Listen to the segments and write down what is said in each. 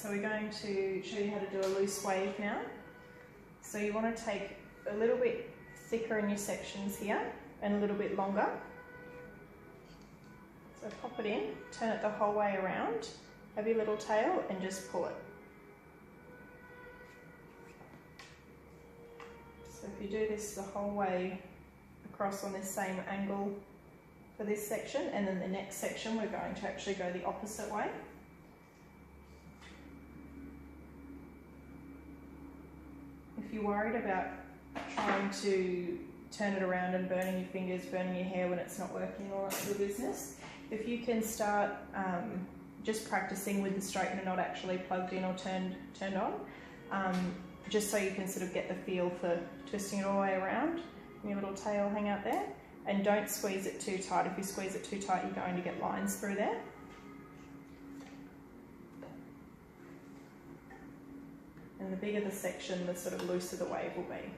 So we're going to show you how to do a loose wave now. So you want to take a little bit thicker in your sections here and a little bit longer. So pop it in, turn it the whole way around, have your little tail and just pull it. So if you do this the whole way across on this same angle for this section, and then the next section we're going to actually go the opposite way. If you're worried about trying to turn it around and burning your fingers, burning your hair when it's not working, all that sort of business, if you can start just practicing with the straightener not actually plugged in or turned on, just so you can sort of get the feel for twisting it all the way around, and your little tail hang out there, and don't squeeze it too tight. If you squeeze it too tight, you're going to get lines through there. And the bigger the section, the sort of looser the wave will be.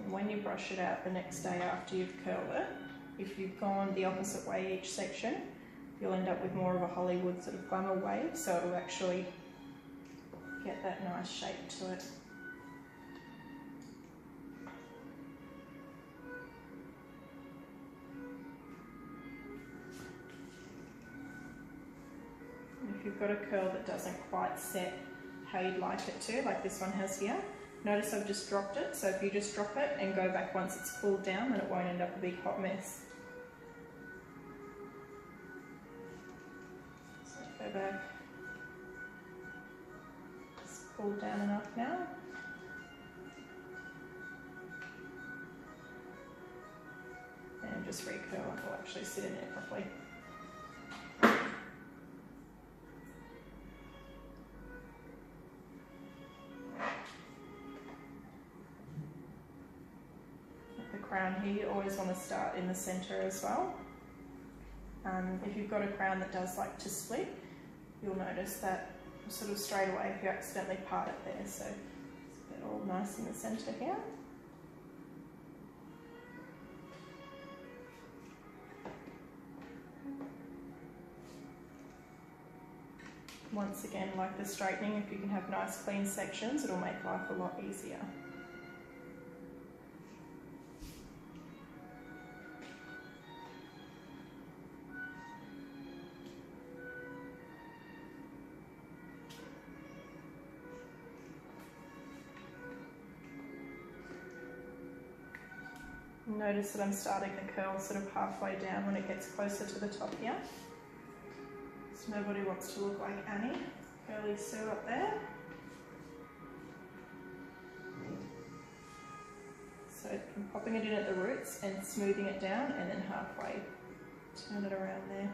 And when you brush it out the next day after you've curled it, if you've gone the opposite way each section, you'll end up with more of a Hollywood sort of glamour wave, so it'll actually get that nice shape to it. If you've got a curl that doesn't quite set how you'd like it to, like this one has here, notice I've just dropped it, so if you just drop it and go back once it's cooled down, then it won't end up a big hot mess. So go back, it's cooled down enough now. And just recurl, it will actually sit in there properly. Crown here, you always want to start in the centre as well. If you've got a crown that does like to split, you'll notice that sort of straight away if you accidentally part it there, so get all nice in the centre here. Once again, like the straightening, if you can have nice clean sections, it'll make life a lot easier. Notice that I'm starting the curl sort of halfway down when it gets closer to the top here. So nobody wants to look like Annie, Curly Sue up there. So I'm popping it in at the roots and smoothing it down, and then halfway turn it around there.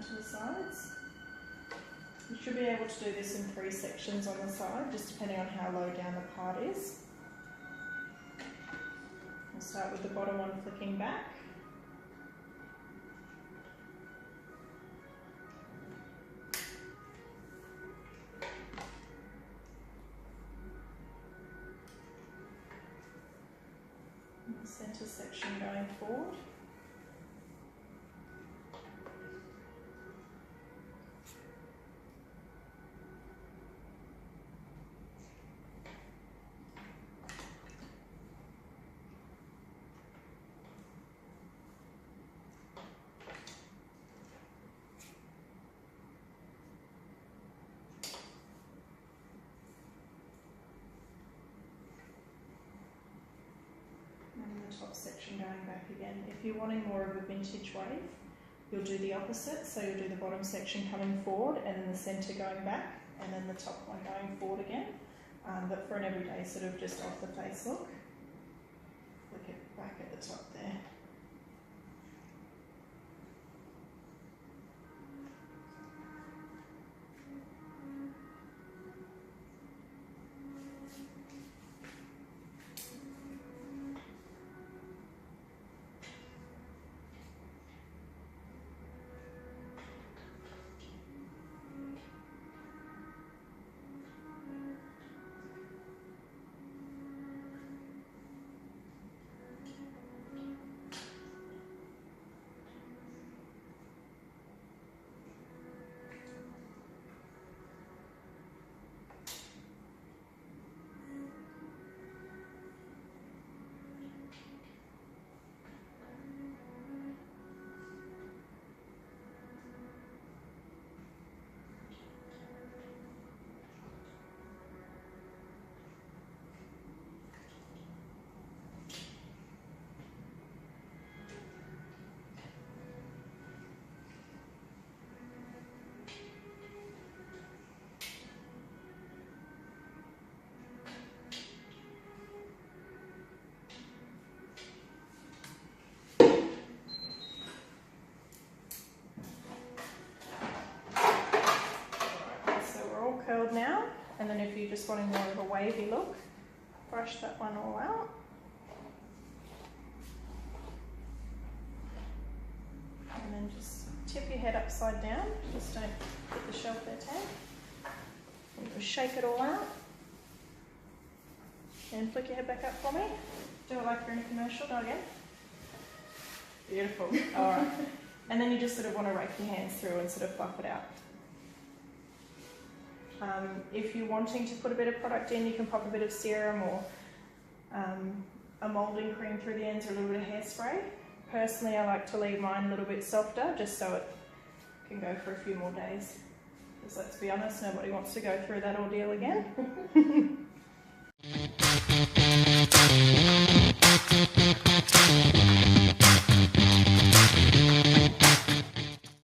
To the sides. You should be able to do this in 3 sections on the side, just depending on how low down the part is. We'll start with the bottom one flicking back. And the centre section going forward. top section going back again. If you're wanting more of a vintage wave, you'll do the opposite. So you'll do the bottom section coming forward and then the centre going back and then the top one going forward again. But for an everyday sort of just off the face look, flick it back at the top there. Curled now, and then if you're just wanting more of a wavy look, brush that one all out. And then just tip your head upside down, just don't hit the shelf there, Tam. And just shake it all out. And flick your head back up for me. Do it like you're in a commercial, go again. Beautiful, alright. And then you just sort of want to rake your hands through and sort of fluff it out. If you're wanting to put a bit of product in, you can pop a bit of serum or a moulding cream through the ends or a little bit of hairspray. Personally, I like to leave mine a little bit softer just so it can go for a few more days. Because let's be honest, nobody wants to go through that ordeal again.